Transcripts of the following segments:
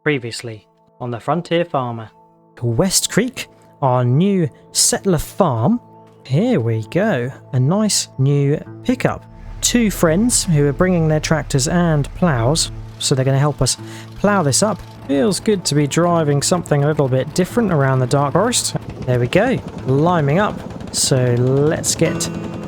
Previously on the Frontier Farmer. Westcreek, our new settler farm. Here we go. A nice new pickup. Two friends who are bringing their tractors and plows, so they're going to help us plow this up. Feels good to be driving something a little bit different around the dark forest. There we go, liming up. So let's get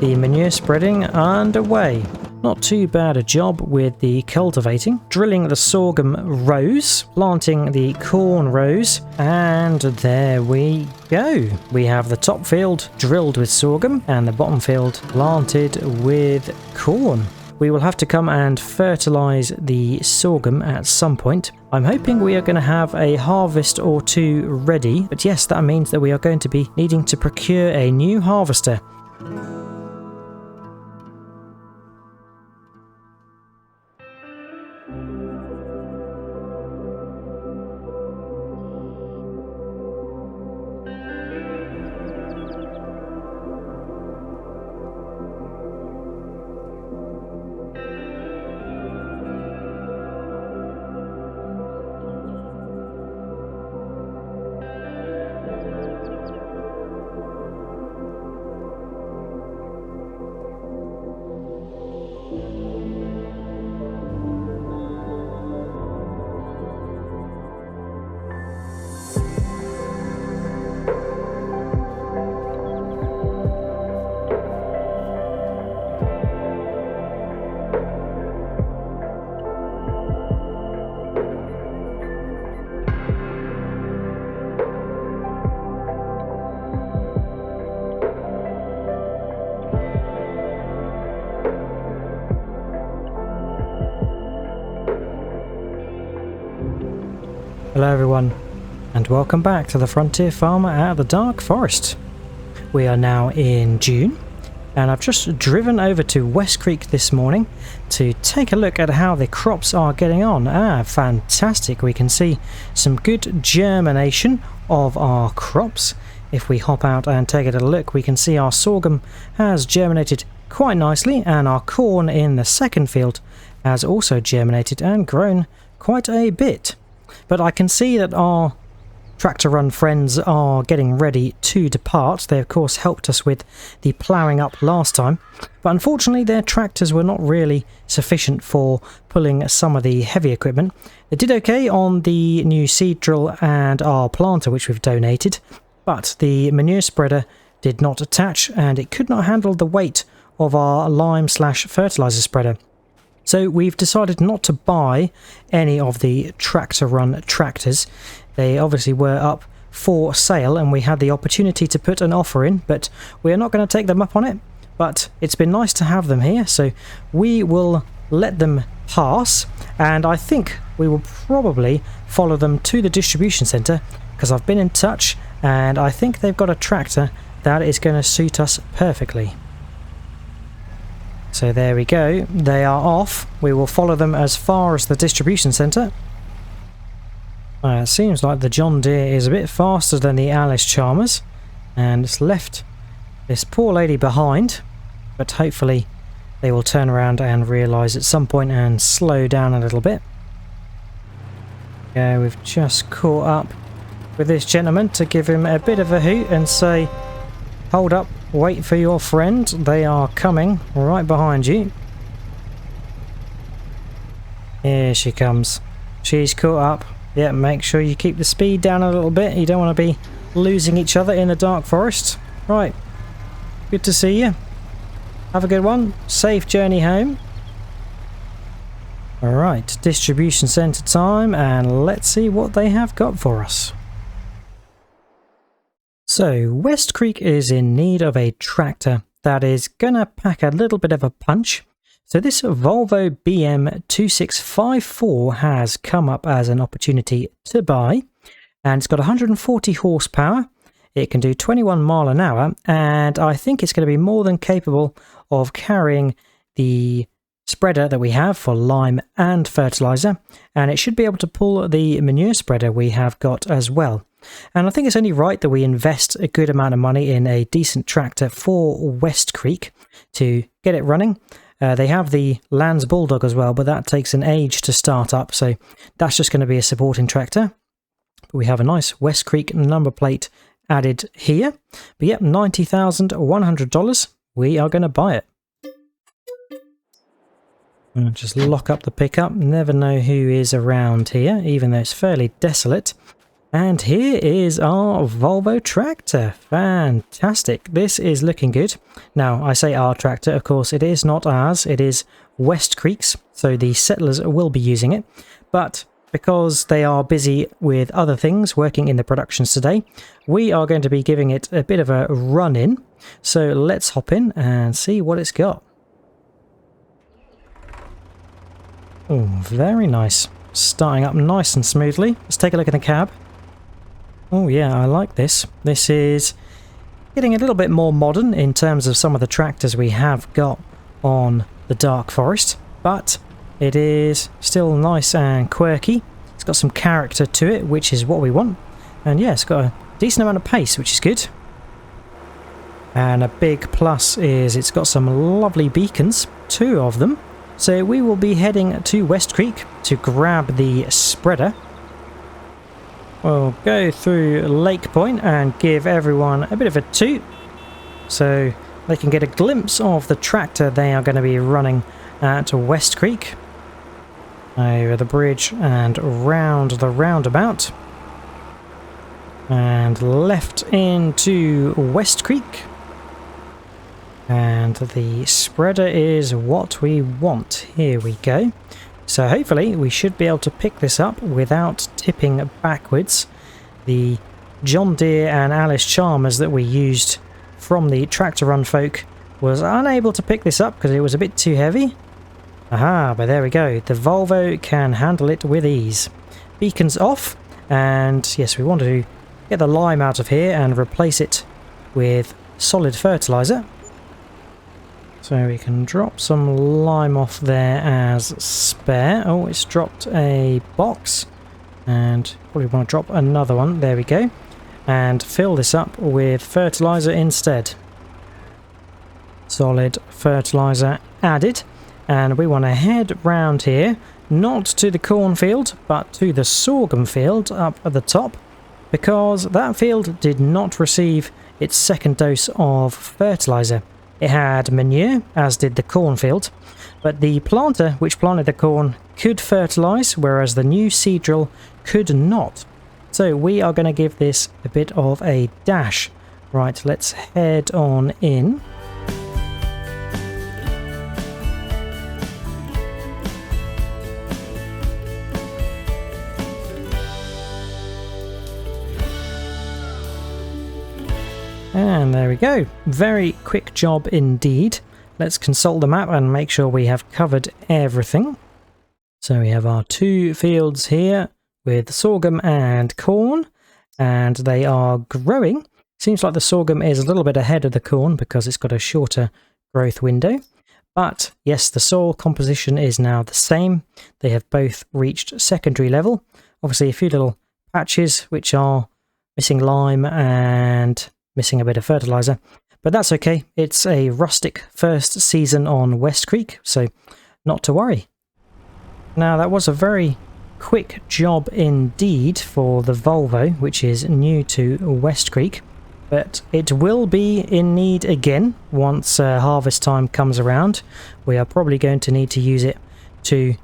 the manure spreading underway. Not too bad a job with the cultivating. Drilling the sorghum rows, planting the corn rows, and there we go. We have the top field drilled with sorghum and the bottom field planted with corn. We will have to come and fertilise the sorghum at some point. I'm hoping we are going to have a harvest or two ready, but yes, that means that we are going to be needing to procure a new harvester. Hello everyone, and welcome back to the Frontier Farmer out of the Dark Forest. We are now in June, and I've just driven over to Westcreek this morning to take a look at how the crops are getting on. Fantastic. We can see some good germination of our crops. If we hop out and take a little look, we can see our sorghum has germinated quite nicely, and our corn in the second field has also germinated and grown quite a bit. But I can see that our tractor run friends are getting ready to depart. They of course helped us with the ploughing up last time, but unfortunately their tractors were not really sufficient for pulling some of the heavy equipment. They did okay on the new seed drill and our planter, which we've donated, but the manure spreader did not attach and it could not handle the weight of our lime/fertilizer spreader. So we've decided not to buy any of the tractor run tractors. They obviously were up for sale and we had the opportunity to put an offer in, but we are not going to take them up on it. But it's been nice to have them here, so we will let them pass, and I think we will probably follow them to the distribution centre because I've been in touch and I think they've got a tractor that is going to suit us perfectly. So there we go, they are off. We will follow them as far as the distribution centre. It seems like the John Deere is a bit faster than the Alice Chalmers, and it's left this poor lady behind, but hopefully they will turn around and realise at some point and slow down a little bit. Yeah, we've just caught up with this gentleman to give him a bit of a hoot and say, hold up, wait for your friend, they are coming right behind you. Here she comes. She's caught up. Yeah, make sure you keep the speed down a little bit. You don't want to be losing each other in the dark forest. Right, good to see you. Have a good one. Safe journey home. Alright, distribution centre time, and let's see what they have got for us. So, Westcreek is in need of a tractor that is going to pack a little bit of a punch. So this Volvo BM2654 has come up as an opportunity to buy, and it's got 140 horsepower. It can do 21 mile an hour, and I think it's going to be more than capable of carrying the spreader that we have for lime and fertilizer, and it should be able to pull the manure spreader we have got as well. And I think it's only right that we invest a good amount of money in a decent tractor for Westcreek to get it running. They have the Lands Bulldog as well, but that takes an age to start up, so that's just going to be a supporting tractor. But we have a nice Westcreek number plate added here. But yep, $90,100. We are going to buy it. I'll just lock up the pickup. Never know who is around here, even though it's fairly desolate. And here is our Volvo tractor. Fantastic. This is looking good. Now, I say our tractor, of course, it is not ours. It is Westcreek's, so the settlers will be using it. But because they are busy with other things working in the productions today, we are going to be giving it a bit of a run-in. So let's hop in and see what it's got. Oh, very nice. Starting up nice and smoothly. Let's take a look at the cab. Oh yeah, I like this. This is getting a little bit more modern in terms of some of the tractors we have got on the Dark Forest, but it is still nice and quirky. It's got some character to it, which is what we want. And yeah, it's got a decent amount of pace, which is good. And a big plus is it's got some lovely beacons, 2 of them. So we will be heading to Westcreek to grab the spreader. We'll go through Lake Point and give everyone a bit of a toot so they can get a glimpse of the tractor they are going to be running at Westcreek. Over the bridge and round the roundabout. And left into Westcreek. And the spreader is what we want. Here we go. So hopefully we should be able to pick this up without tipping backwards. The John Deere and Alice Chalmers that we used from the Tractor Run folk was unable to pick this up because it was a bit too heavy. Aha, but there we go. The Volvo can handle it with ease. Beacons off, and yes, we want to get the lime out of here and replace it with solid fertilizer. So we can drop some lime off there as spare. Oh, it's dropped a box. And probably want to drop another one. There we go. And fill this up with fertilizer instead. Solid fertilizer added. And we want to head round here. Not to the cornfield, but to the sorghum field up at the top. Because that field did not receive its second dose of fertilizer. It had manure, as did the cornfield, but the planter which planted the corn could fertilise, whereas the new seed drill could not. So we are going to give this a bit of a dash. Right, let's head on in. And there we go. Very quick job indeed. Let's consult the map and make sure we have covered everything. So we have our 2 fields here with sorghum and corn, and they are growing. Seems like the sorghum is a little bit ahead of the corn because it's got a shorter growth window. But yes, the soil composition is now the same. They have both reached secondary level. Obviously a few little patches which are missing lime and missing a bit of fertilizer, but that's okay. It's a rustic first season on Westcreek, so not to worry. Now that was a very quick job indeed for the Volvo, which is new to Westcreek, but it will be in need again once harvest time comes around. We are probably going to need to use it to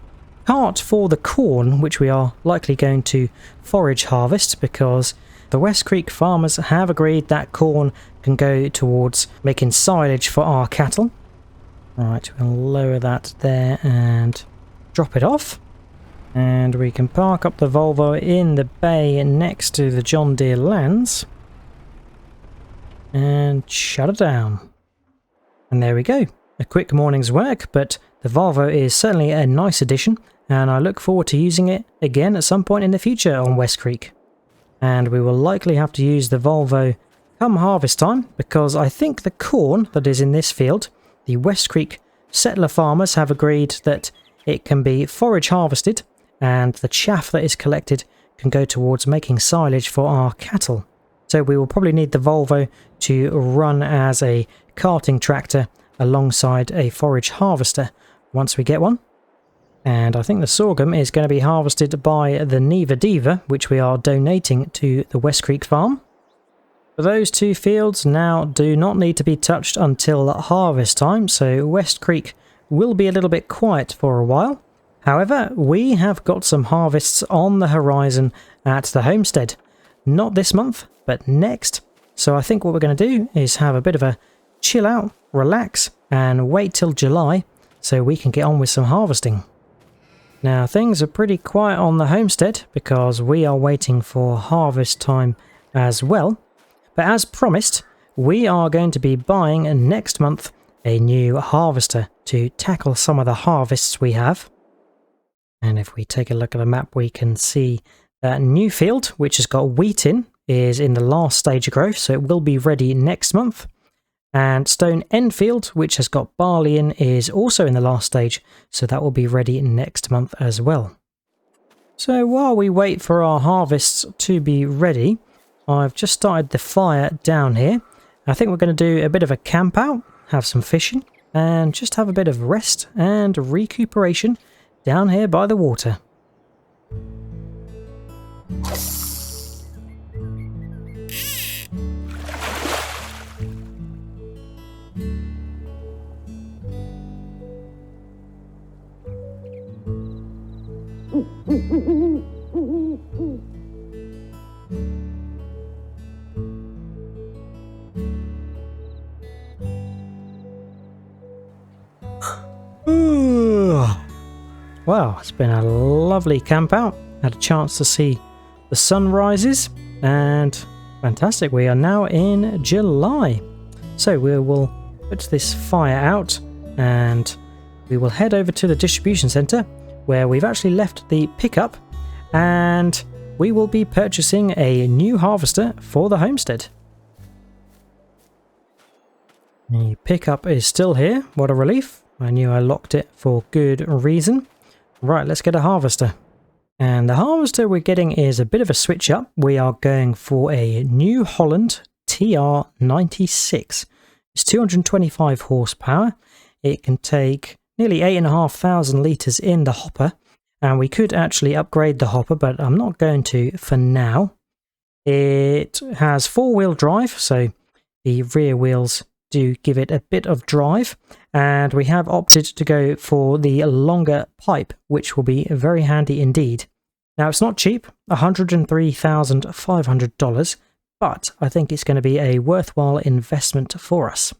cart for the corn, which we are likely going to forage harvest, because the Westcreek farmers have agreed that corn can go towards making silage for our cattle. Right, we'll lower that there and drop it off. And we can park up the Volvo in the bay next to the John Deere lands. And shut it down. And there we go. A quick morning's work, but the Volvo is certainly a nice addition, and I look forward to using it again at some point in the future on Westcreek. And we will likely have to use the Volvo come harvest time, because I think the corn that is in this field, the Westcreek settler farmers have agreed that it can be forage harvested, and the chaff that is collected can go towards making silage for our cattle. So we will probably need the Volvo to run as a carting tractor alongside a forage harvester once we get one. And I think the sorghum is going to be harvested by the Neva Diva, which we are donating to the Westcreek farm. For those two fields now do not need to be touched until harvest time, so Westcreek will be a little bit quiet for a while. However, we have got some harvests on the horizon at the homestead. Not this month, but next. So I think what we're going to do is have a bit of a chill out, relax, and wait till July so we can get on with some harvesting. Now things are pretty quiet on the homestead because we are waiting for harvest time as well. But as promised, we are going to be buying next month a new harvester to tackle some of the harvests we have. And if we take a look at the map, we can see that Newfield, which has got wheat in, is in the last stage of growth, so it will be ready next month. And Stone Enfield, which has got barley in, is also in the last stage, so that will be ready next month as well. So while we wait for our harvests to be ready, I've just started the fire down here. I think we're going to do a bit of a camp out, have some fishing, and just have a bit of rest and recuperation down here by the water. Wow, it's been a lovely camp out. Had a chance to see the sunrises, and fantastic, we are now in July. So we will put this fire out and we will head over to the distribution centre where we've actually left the pickup, and we will be purchasing a new harvester for the homestead. The pickup is still here, what a relief. I knew I locked it for good reason. Right, let's get a harvester. And the harvester we're getting is a bit of a switch up. We are going for a New Holland TR96. It's 225 horsepower. It can take nearly 8,500 litres in the hopper. And we could actually upgrade the hopper, but I'm not going to for now. It has four-wheel drive, so the rear wheels do give it a bit of drive, and we have opted to go for the longer pipe, which will be very handy indeed. Now it's not cheap, $103,500, but I think it's going to be a worthwhile investment for us.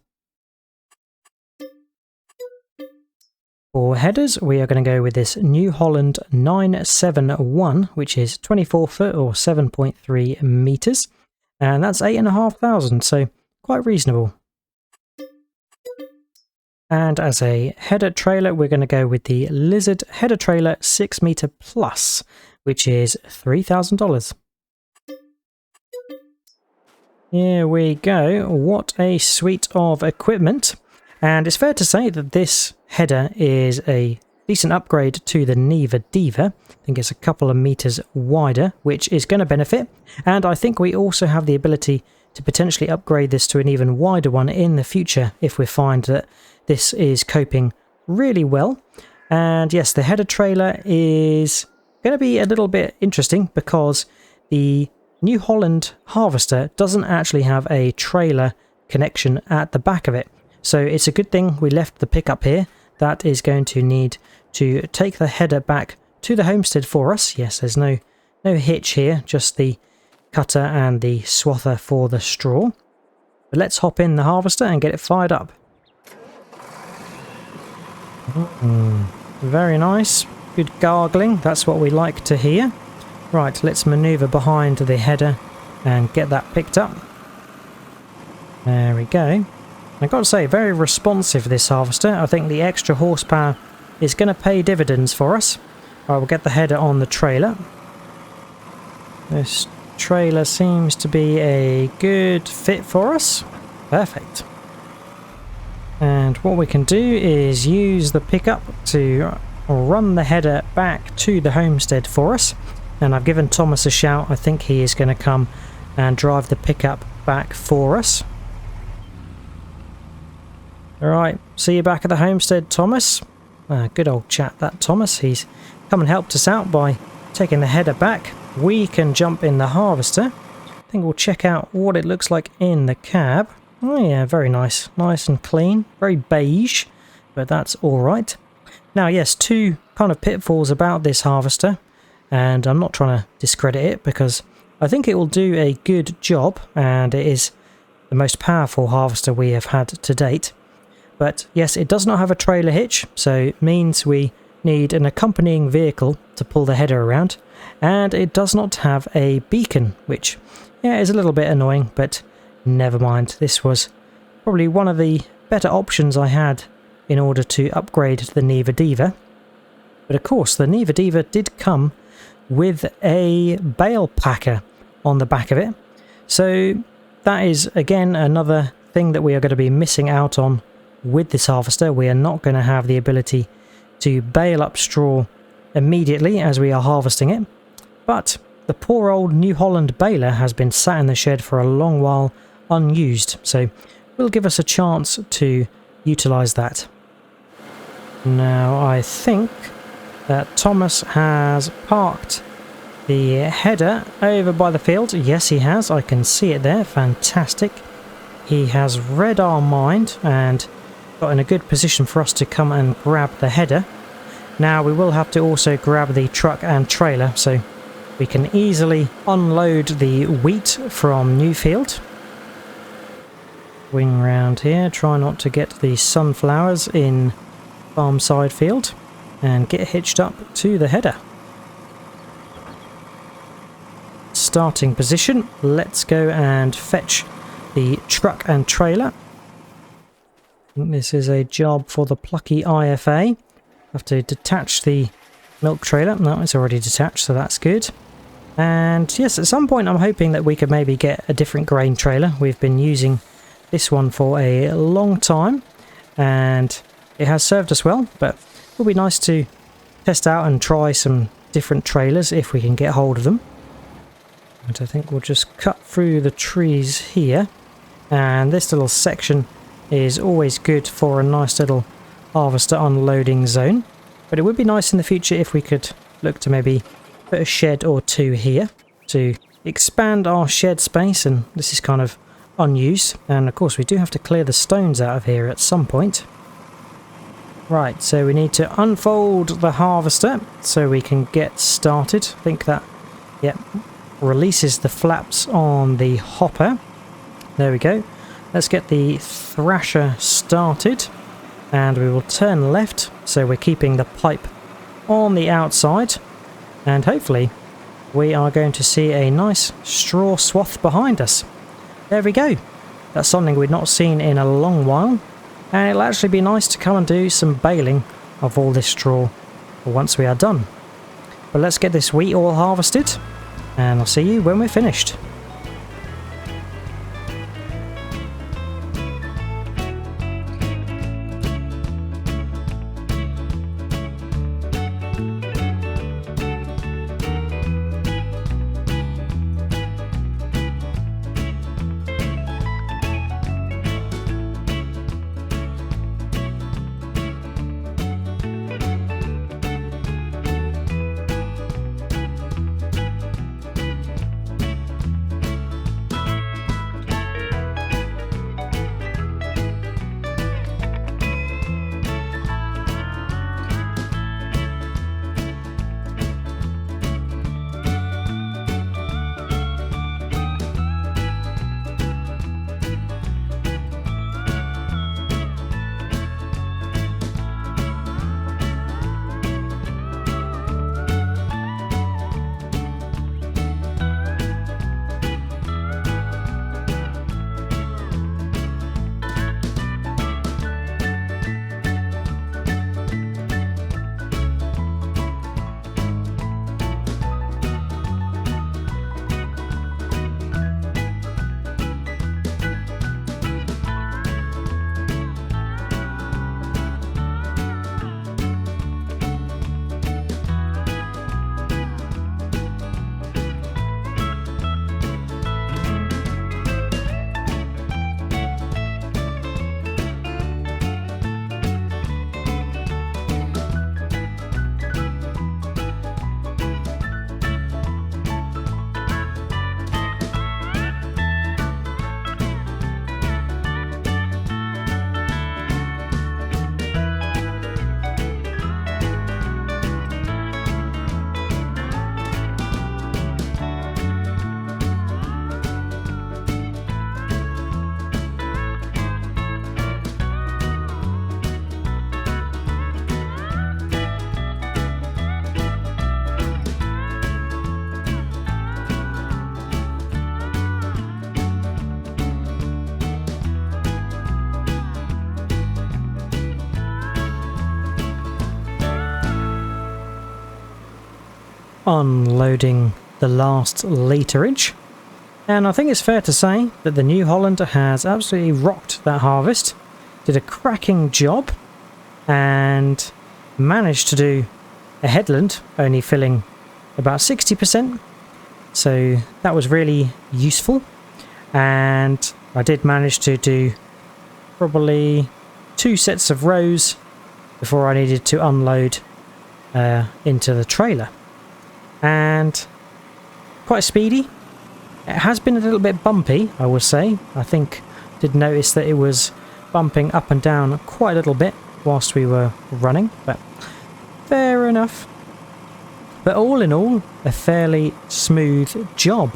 For headers, we are going to go with this New Holland 971, which is 24 foot or 7.3 meters, and that's 8,500, so quite reasonable. And as a header trailer, we're going to go with the Lizard header trailer 6 meter plus, which is $3,000. Here we go. What a suite of equipment. And it's fair to say that this header is a decent upgrade to the Neva Diva. I think it's a couple of meters wider, which is going to benefit. And I think we also have the ability to potentially upgrade this to an even wider one in the future if we find that this is coping really well. And yes, the header trailer is going to be a little bit interesting because the New Holland harvester doesn't actually have a trailer connection at the back of it. So it's a good thing we left the pickup here. That is going to need to take the header back to the homestead for us. Yes, there's no hitch here, just the cutter and the swather for the straw. But let's hop in the harvester and get it fired up. Very nice. Good gargling. That's what we like to hear. Right, let's maneuver behind the header and get that picked up. There we go. I've got to say, very responsive this harvester. I think the extra horsepower is going to pay dividends for us. I will get the header on the trailer. This trailer seems to be a good fit for us. Perfect. And what we can do is use the pickup to run the header back to the homestead for us. And I've given Thomas a shout. I think he is going to come and drive the pickup back for us. Alright, see you back at the homestead, Thomas. Good old chap, that Thomas. He's come and helped us out by taking the header back. We can jump in the harvester. I think we'll check out what it looks like in the cab. Oh yeah, very nice. Nice and clean. Very beige, but that's alright. Now yes, two kind of pitfalls about this harvester, and I'm not trying to discredit it because I think it will do a good job, and it is the most powerful harvester we have had to date. But yes, it does not have a trailer hitch, so it means we need an accompanying vehicle to pull the header around, and it does not have a beacon, which yeah, is a little bit annoying, but never mind. This was probably one of the better options I had in order to upgrade the Neva Diva. But of course, the Neva Diva did come with a bale packer on the back of it, so that is again another thing that we are going to be missing out on with this harvester. We are not going to have the ability to bale up straw immediately as we are harvesting it, but the poor old New Holland baler has been sat in the shed for a long while unused, so will give us a chance to utilise that. Now I think that Thomas has parked the header over by the field. Yes, he has. I can see it there. Fantastic. He has read our mind and got in a good position for us to come and grab the header. Now we will have to also grab the truck and trailer, so we can easily unload the wheat from Newfield. Wing round here, try not to get the sunflowers in farm side field, and get hitched up to the header. Starting position, let's go and fetch the truck and trailer. This is a job for the plucky IFA. Have to detach the milk trailer. No, it's already detached, so that's good. And yes, at some point I'm hoping that we could maybe get a different grain trailer. We've been using this one for a long time and it has served us well, but it will be nice to test out and try some different trailers if we can get hold of them. And I think we'll just cut through the trees here, and this little section is always good for a nice little harvester unloading zone. But it would be nice in the future if we could look to maybe put a shed or two here to expand our shed space, and this is kind of unused. And of course we do have to clear the stones out of here at some point. Right, so we need to unfold the harvester so we can get started. I think that, yeah, releases the flaps on the hopper. There we go. Let's get the thrasher started, and we will turn left so we're keeping the pipe on the outside, and hopefully we are going to see a nice straw swath behind us. There we go. That's something we've not seen in a long while, and it'll actually be nice to come and do some baling of all this straw once we are done. But let's get this wheat all harvested, and I'll see you when we're finished. unloading the last literage. And I think it's fair to say that the New Holland has absolutely rocked that harvest, did a cracking job, and managed to do a headland, only filling about 60%. So that was really useful. And I did manage to do probably 2 sets of rows before I needed to unload into the trailer. And quite speedy. It has been a little bit bumpy, I will say. I think I did notice that it was bumping up and down quite a little bit whilst we were running, but fair enough. But all in all, a fairly smooth job.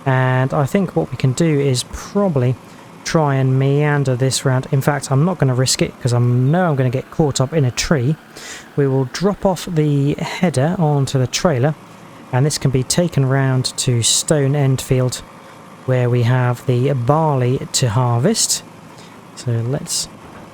And I think what we can do is probably try and meander this round. In fact, I'm not going to risk it because I know I'm going to get caught up in a tree. We will drop off the header onto the trailer, and this can be taken round to Stone End Field where we have the barley to harvest. So let's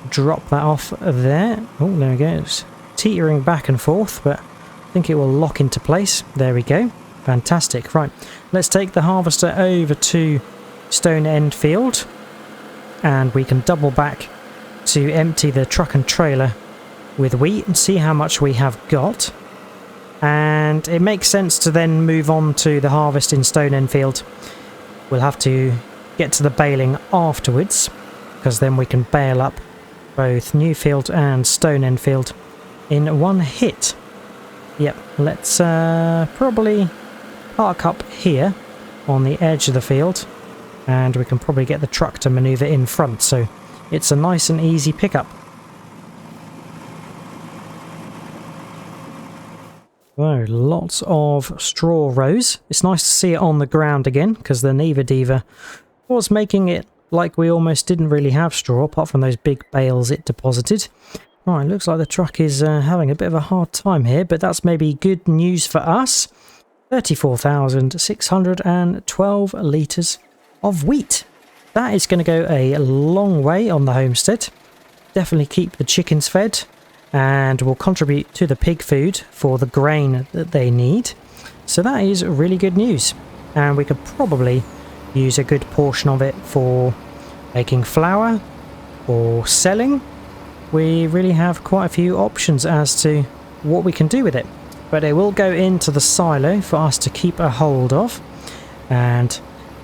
drop that off there. Oh, there we go. It's teetering back and forth, but I think it will lock into place. There we go. Fantastic. Right, let's take the harvester over to Stone End Field, and we can double back to empty the truck and trailer with wheat and see how much we have got. And it makes sense to then move on to the harvest in Stone End Field. We'll have to get to the baling afterwards, because then we can bale up both Newfield and Stone End Field in one hit. Yep, let's probably park up here on the edge of the field, and we can probably get the truck to manoeuvre in front, so it's a nice and easy pickup. Oh, lots of straw rows. It's nice to see it on the ground again, because the Neva Diva was making it like we almost didn't really have straw, apart from those big bales it deposited. Right, looks like the truck is having a bit of a hard time here, but that's maybe good news for us. 34,612 litres of wheat. That is going to go a long way on the homestead. Definitely keep the chickens fed, and will contribute to the pig food for the grain that they need. So that is really good news. And we could probably use a good portion of it for making flour or selling. We really have quite a few options as to what we can do with it. But it will go into the silo for us to keep a hold of, and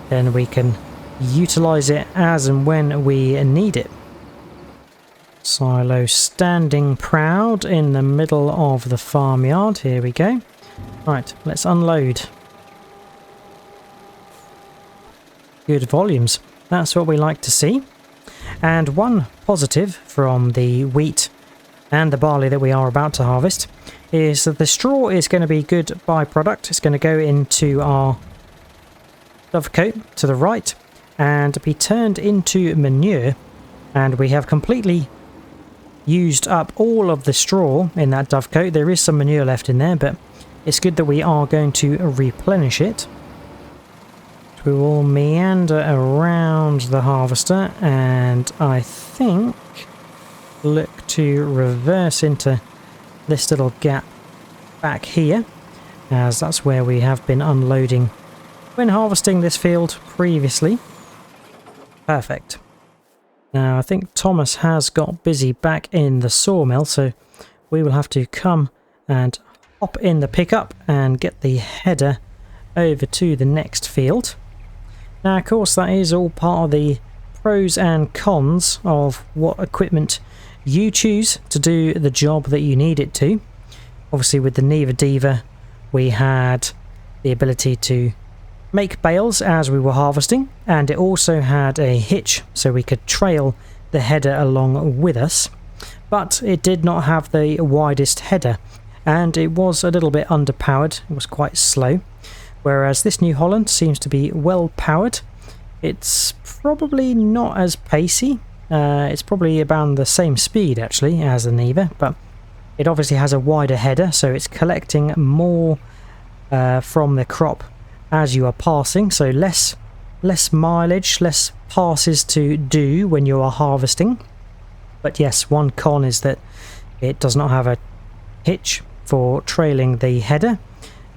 then we can utilise it as and when we need it. Silo standing proud in the middle of the farmyard. Here we go. Right, let's unload. Good volumes. That's what we like to see. And one positive from the wheat and the barley that we are about to harvest is that the straw is going to be good byproduct. It's going to go into our dovecote to the right and be turned into manure, and we have completely used up all of the straw in that dovecote. There is some manure left in there, but it's good that we are going to replenish it. We will meander around the harvester, and I think look to reverse into this little gap back here, as that's where we have been unloading when harvesting this field previously. Perfect. Now I think Thomas has got busy back in the sawmill, so we will have to come and hop in the pickup and get the header over to the next field. Now of course that is all part of the pros and cons of what equipment you choose to do the job that you need it to. Obviously with the Neva Diva we had the ability to make bales as we were harvesting, and it also had a hitch so we could trail the header along with us, but it did not have the widest header and it was a little bit underpowered. It was quite slow, whereas this New Holland seems to be well powered. It's probably not as pacey. It's probably about the same speed actually as the Neva, but it obviously has a wider header, so it's collecting more from the crop as you are passing, so less mileage, less passes to do when you are harvesting. But yes, one con is that it does not have a hitch for trailing the header,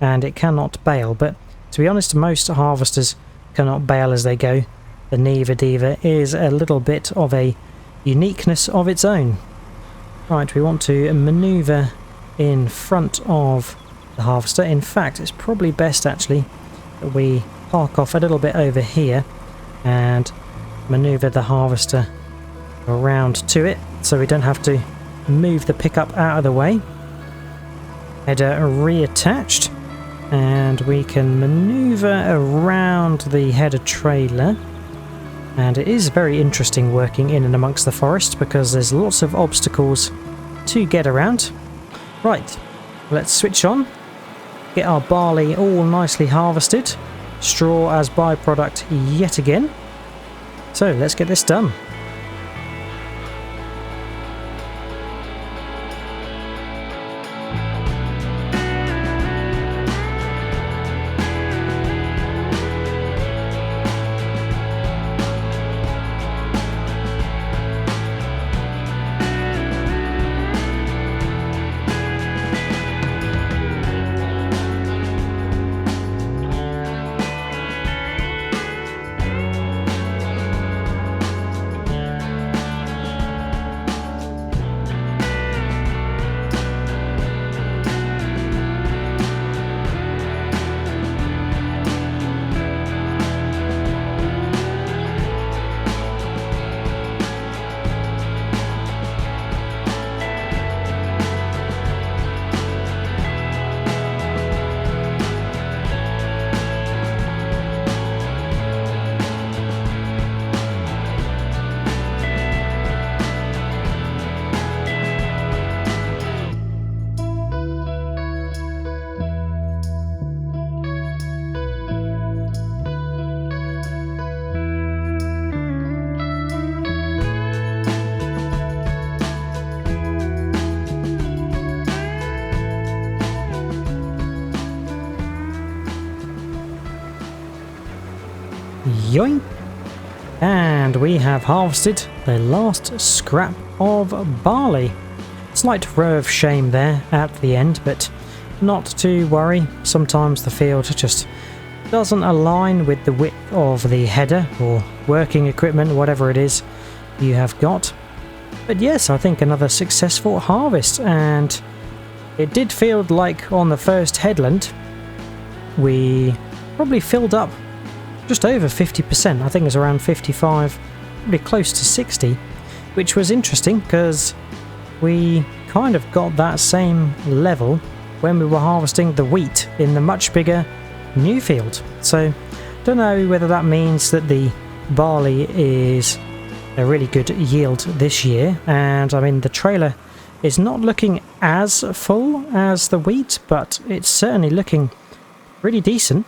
and it cannot bale, but to be honest, most harvesters cannot bale as they go. The Neva Diva is a little bit of a uniqueness of its own. Right, we want to manoeuvre in front of the harvester. In fact, it's probably best actually that we park off a little bit over here and manoeuvre the harvester around to it so we don't have to move the pickup out of the way. Header reattached, and we can manoeuvre around the header trailer. And it is very interesting working in and amongst the forest because there's lots of obstacles to get around. Right, let's switch on, get our barley all nicely harvested, straw as byproduct yet again. So let's get this done. Yoink! And we have harvested the last scrap of barley. Slight row of shame there at the end, but not to worry. Sometimes the field just doesn't align with the width of the header or working equipment, whatever it is you have got. But yes, I think another successful harvest, and it did feel like on the first headland we probably filled up just over 50%. I think it was around 55, probably close to 60, which was interesting because we kind of got that same level when we were harvesting the wheat in the much bigger new field. So don't know whether that means that the barley is a really good yield this year, and I mean the trailer is not looking as full as the wheat, but it's certainly looking really decent.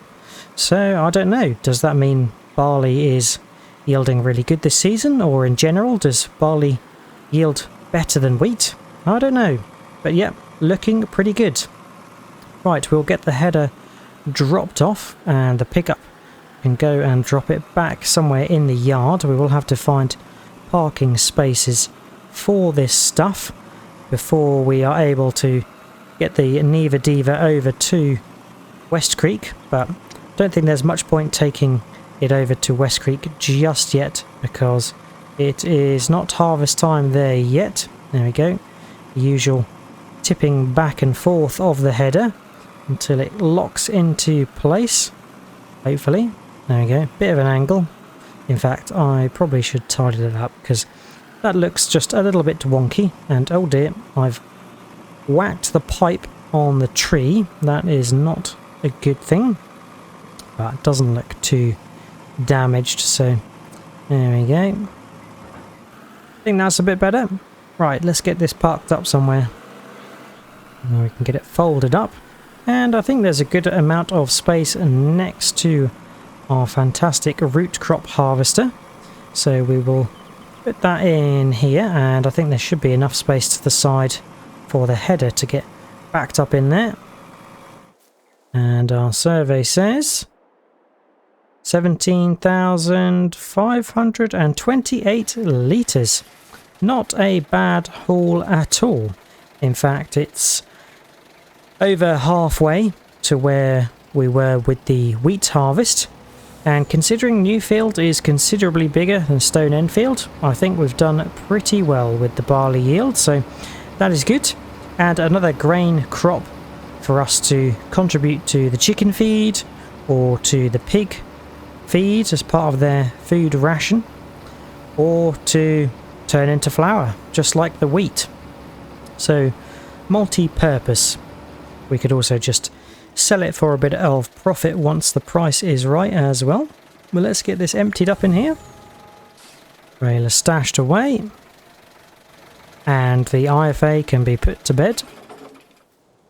So I don't know, does that mean barley is yielding really good this season, or in general does barley yield better than wheat? I don't know, but yeah, looking pretty good. Right, we'll get the header dropped off and the pickup can go and drop it back somewhere in the yard. We will have to find parking spaces for this stuff before we are able to get the Neva Diva over to Westcreek, but don't think there's much point taking it over to Westcreek just yet because it is not harvest time there yet. There we go. The usual tipping back and forth of the header until it locks into place, hopefully. There we go. Bit of an angle. In fact, I probably should tidy that up because that looks just a little bit wonky. And oh dear, I've whacked the pipe on the tree. That is not a good thing, but it doesn't look too damaged, so there we go. I think that's a bit better. Right, let's get this parked up somewhere. And we can get it folded up, and I think there's a good amount of space next to our fantastic root crop harvester, so we will put that in here, and I think there should be enough space to the side for the header to get backed up in there. And our survey says 17,528 litres. Not a bad haul at all. In fact, it's over halfway to where we were with the wheat harvest. And considering Newfield is considerably bigger than Stone End Field, I think we've done pretty well with the barley yield, so that is good. And another grain crop for us to contribute to the chicken feed or to the pig feed as part of their food ration, or to turn into flour, just like the wheat. So, multi-purpose. We could also just sell it for a bit of profit once the price is right as well. Well, let's get this emptied up in here. Trailer stashed away. And the IFA can be put to bed.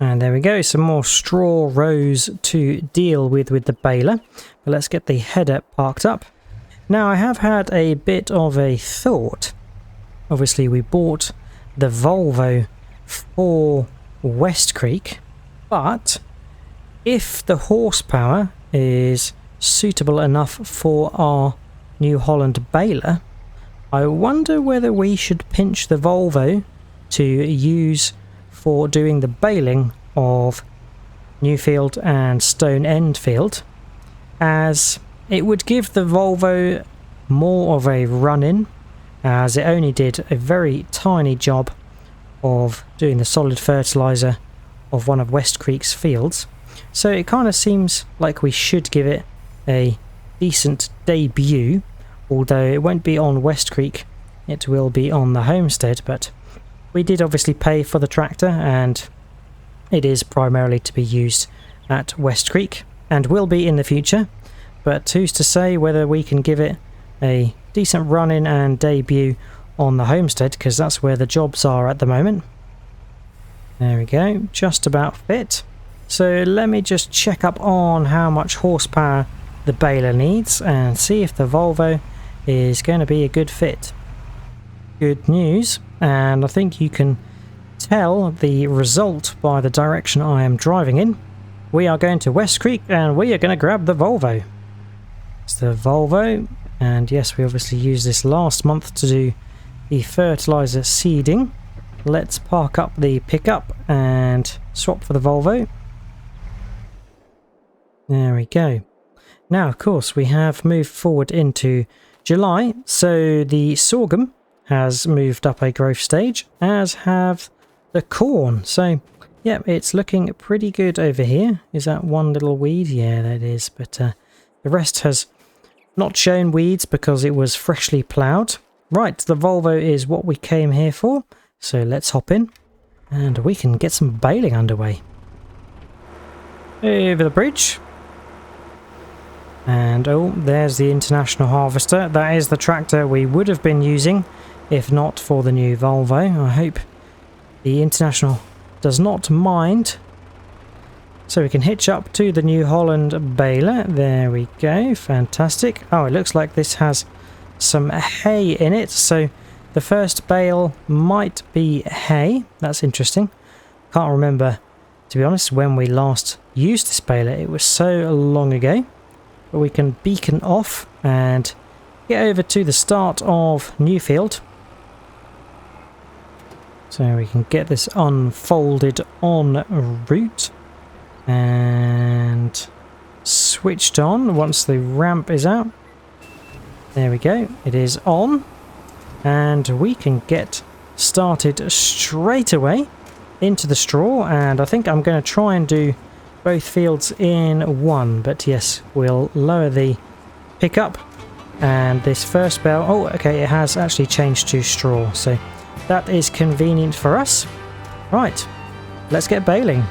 And there we go, some more straw rows to deal with the baler. But let's get the header parked up. Now, I have had a bit of a thought. Obviously, we bought the Volvo for Westcreek, but if the horsepower is suitable enough for our New Holland baler, I wonder whether we should pinch the Volvo to use for doing the baling of Newfield and Stone End Field, as it would give the Volvo more of a run-in, as it only did a very tiny job of doing the solid fertiliser of one of Westcreek's fields. So it kind of seems like we should give it a decent debut, although it won't be on Westcreek, it will be on the homestead. But we did obviously pay for the tractor, and it is primarily to be used at Westcreek and will be in the future. But who's to say whether we can give it a decent run-in and debut on the homestead, because that's where the jobs are at the moment. There we go, just about fit. So let me just check up on how much horsepower the baler needs and see if the Volvo is going to be a good fit. Good news, and I think you can tell the result by the direction I am driving in. We are going to Westcreek and we are going to grab the Volvo. It's the Volvo, and yes, we obviously used this last month to do the fertiliser seeding. Let's park up the pickup and swap for the Volvo. There we go. Now, of course, we have moved forward into July, so the sorghum has moved up a growth stage, as have the corn. So, yeah, it's looking pretty good over here. Is that one little weed? Yeah, that is. But the rest has not shown weeds because it was freshly ploughed. Right, the Volvo is what we came here for. So let's hop in and we can get some baling underway. Over the bridge. And oh, there's the International Harvester. That is the tractor we would have been using if not for the new Volvo. I hope the International does not mind. So we can hitch up to the New Holland baler. There we go. Fantastic. Oh, it looks like this has some hay in it. So the first bale might be hay. That's interesting. Can't remember, to be honest, when we last used this baler. It was so long ago. But we can beacon off and get over to the start of Newfield. So we can get this unfolded en route and switched on once the ramp is out. There we go, it is on, and we can get started straight away into the straw. And I think I'm going to try and do both fields in one, but yes, we'll lower the pickup. And this first bale, oh okay, it has actually changed to straw, so that is convenient for us. Right, let's get baling.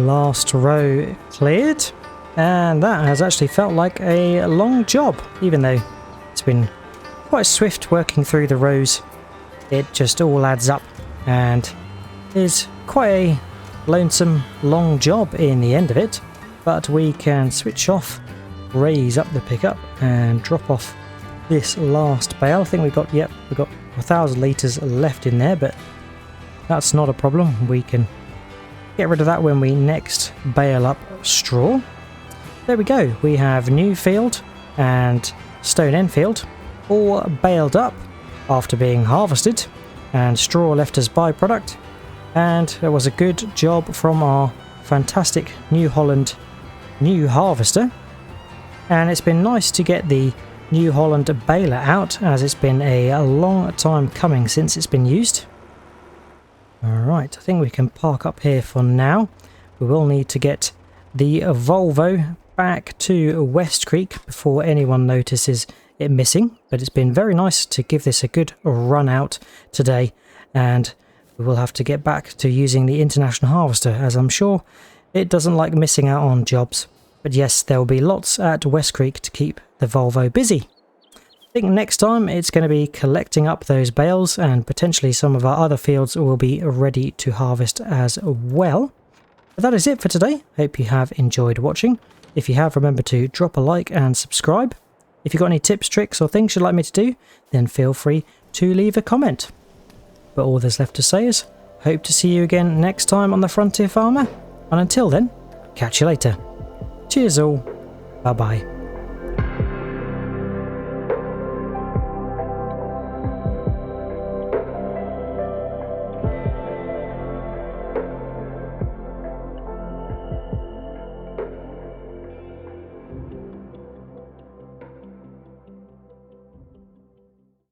last row cleared, and that has actually felt like a long job, even though it's been quite swift working through the rows. It just all adds up and is quite a lonesome long job in the end of it, but we can switch off, raise up the pickup and drop off this last bale. I think we've got 1,000 litres left in there, but that's not a problem. We can get rid of that when we next bale up straw. There we go, we have Newfield and Stone Enfield all baled up after being harvested, and straw left as byproduct, and it was a good job from our fantastic New Holland new harvester. And it's been nice to get the New Holland baler out, as it's been a long time coming since it's been used. Alright, I think we can park up here for now. We will need to get the Volvo back to Westcreek before anyone notices it missing, but it's been very nice to give this a good run out today, and we will have to get back to using the International Harvester, as I'm sure it doesn't like missing out on jobs. But yes, there will be lots at Westcreek to keep the Volvo busy. I think next time it's going to be collecting up those bales, and potentially some of our other fields will be ready to harvest as well. But that is it for today. Hope you have enjoyed watching. If you have, remember to drop a like and subscribe. If you've got any tips, tricks or things you'd like me to do, then feel free to leave a comment. But all there's left to say is, hope to see you again next time on the Frontier Farmer, and until then, catch you later. Cheers all, bye bye.